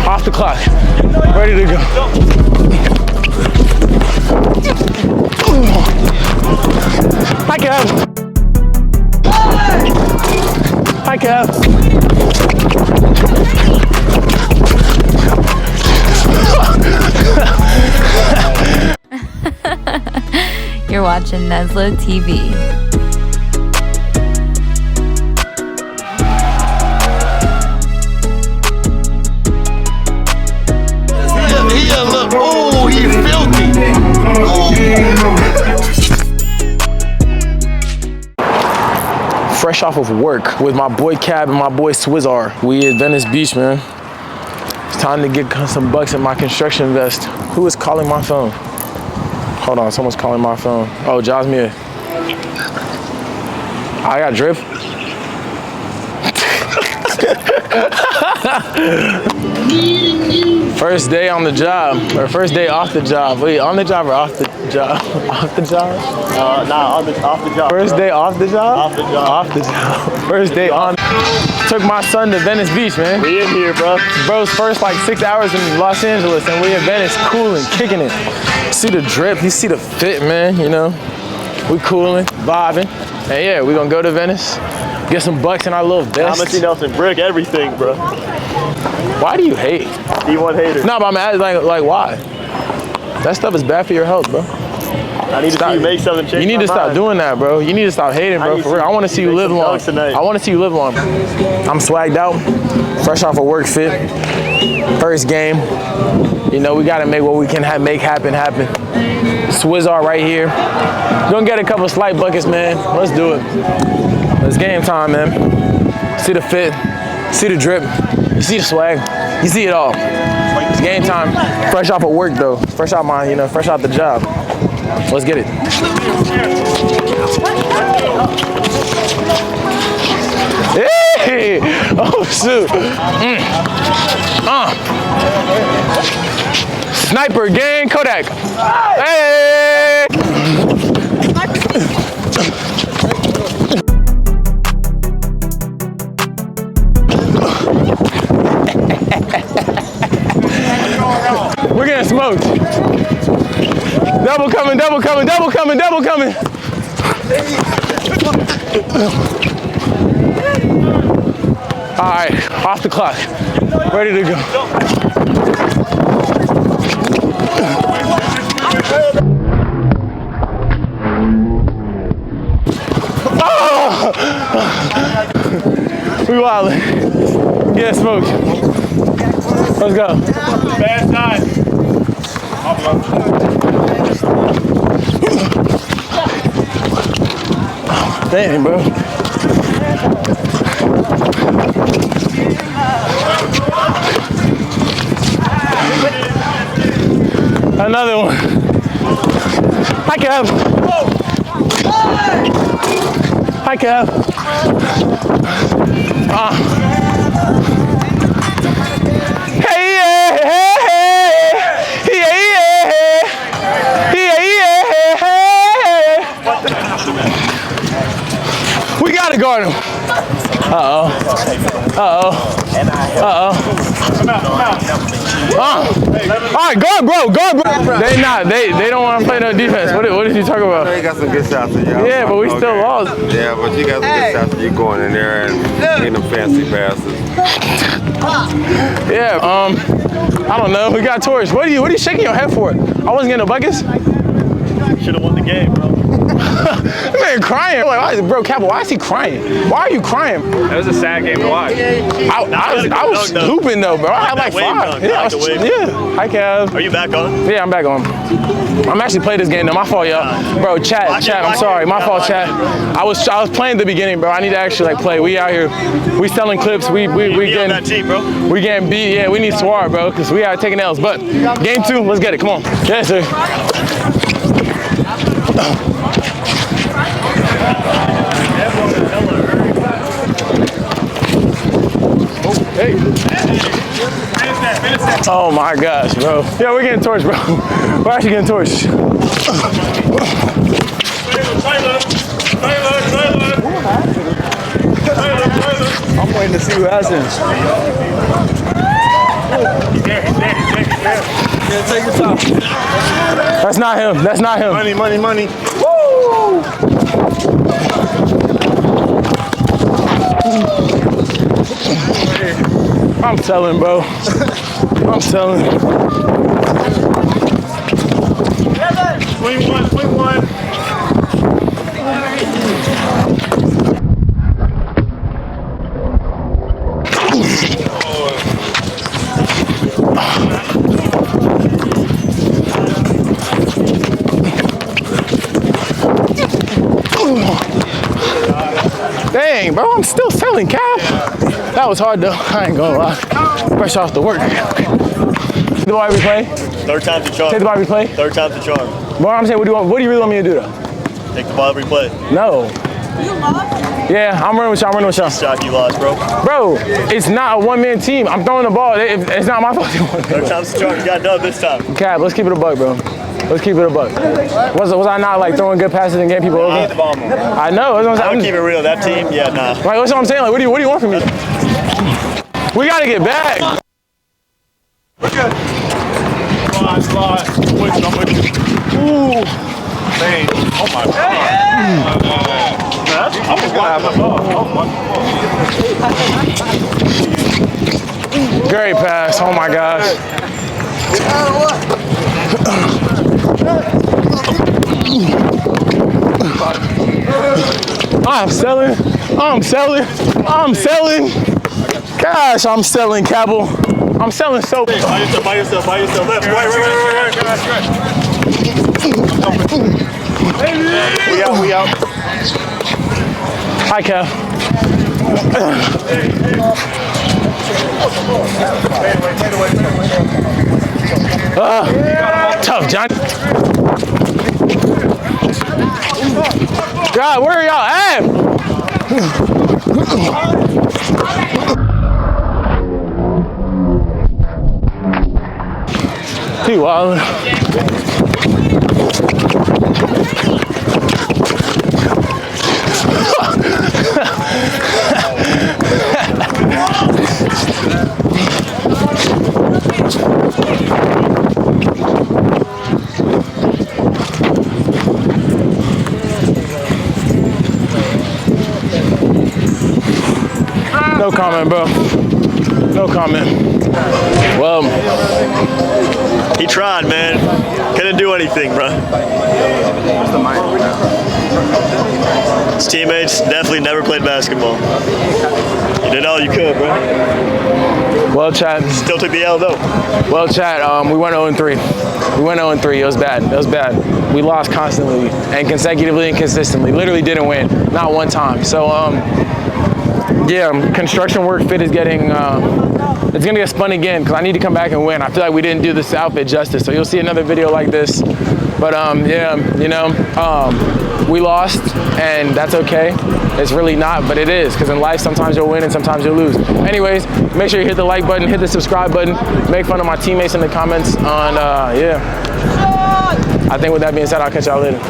Off the clock. Ready to go. Hi, Kev. Hi, Kev. You're watching Neslo TV. Oh, he filthy. Fresh off of work with my boy Cab and my boy Swizzar. We at Venice Beach, man. It's time to get some bucks in my construction vest. Who is calling my phone? Hold on, someone's calling my phone. Oh, Jasmine. I got drip. First day on the job, or first day off the job. Wait, on the job or off the job? Off the job? Nah, off the job. First day off the job? Off the job. Off the job. First day on. Took my son to Venice Beach, man. We in here, bro. Bro's first like 6 hours in Los Angeles, and we in Venice, cooling, kicking it. See the drip, you see the fit, man, you know? We cooling, vibing. And yeah, we gonna go to Venice, get some bucks in our little vest. How much Nelson brick everything, bro. Why do you hate? D1 hater. No, but I'm asking, like why? That stuff is bad for your health, bro. I need to see you make something change. You need to stop doing that, bro. You need to stop hating, bro, for real. I want to see you live long. I want to see you live long. I'm swagged out, fresh off a work fit. First game. You know, we got to make what we can make happen. Swizzar right here. Gonna get a couple slight buckets, man. Let's do it. It's game time, man. See the fit, see the drip, you see the swag, you see it all. It's game time. Fresh off of work, though. Fresh out fresh out the job. Let's get it. Hey! Oh, shoot. Sniper gang, Kodak. Hey! We're getting smoked. Double coming, double coming, double coming, double coming. All right, off the clock. Ready to go. Oh! We wildin'. Get smoked. Let's go. Bad side. Damn, bro. Another one. Hi, Kev. Hi, Kev. Hey, yeah, hey, hey, yeah, yeah, yeah. We gotta guard him. Uh-oh. Uh-oh. Uh-oh. All right, guard, bro. They don't want to play no defense. What did you talk about? You got some good shots in you. Yeah, but we still lost. Yeah, but you got some good shots. You going in there and getting them fancy passes. Yeah, I don't know. We got torched. What are you shaking your head for? I wasn't getting no buckets. Should have won the game, bro. Man, crying. I'm like, bro, Capo, why is he crying? Why are you crying? That was a sad game to watch. I was hooping though, bro. I had like 5. Yeah, Hi, Kev. Are you back on? Yeah, I'm back on. I'm actually playing this game though. My fault, y'all. Bro, chat. I'm sorry. My fault, chat. I was playing the beginning, bro. I need to actually like play. We out here. We selling clips. We getting that team, bro. We getting beat. Yeah, we need Swar, bro, because we are taking L's. But game 2, let's get it. Come on. Yes, sir. Hey. Oh my gosh, bro. Yeah, we're getting torched, bro. We're actually getting torched. I'm waiting to see who has him. Yeah, take your time. That's not him. That's not him. Money, money, money. Woo! I'm selling, bro. I'm selling. 21, 21. Dang, bro, I'm still selling, Cap. That was hard, though. I ain't gonna lie. Fresh off the work. Take the ball every play. Third time's the charm. Take the ball every play. Third time's the charm. Bro, I'm saying, what do you really want me to do, though? Take the ball every play. No. You lost? Yeah, I'm running with y'all. I'm running with y'all. Shock you lost, bro. Bro, it's not a one-man team. I'm throwing the ball. It's not my fault. Third time's the charm. You got dub this time. Cap, let's keep it a buck, bro. Let's keep it a buck. Was I not like throwing good passes and getting people over? Need the ball more. I know. That's what I'm Keep it real. That team, yeah, nah. Like, that's what I'm saying. Like, what do you want from me? We gotta get back. We're good. Slide. I'm with you. Ooh. Man. Oh my God. I'm just gonna have my ball. Great pass. Oh my gosh. I'm selling. Gosh, I'm selling, Cabell. I'm selling so. By yourself. Left, right. We out. Hi, Kev. Tough, John. God, where are y'all at? He wildin'. No comment, bro. No comment. Well, he tried, man. Couldn't do anything, bro. His teammates definitely never played basketball. You did all you could, bro. Well, chat. Still took the L, though. Well, chat, we went 0-3. We went 0-3. It was bad. We lost constantly and consecutively and consistently. Literally didn't win. Not one time. So, yeah, construction work fit is getting, it's gonna get spun again because I need to come back and win. I feel like we didn't do this outfit justice. So you'll see another video like this. But yeah, you know, we lost and that's okay. It's really not, but it is, because in life sometimes you'll win and sometimes you'll lose. Anyways, make sure you hit the like button, hit the subscribe button, make fun of my teammates in the comments on, yeah. I think with that being said, I'll catch y'all later.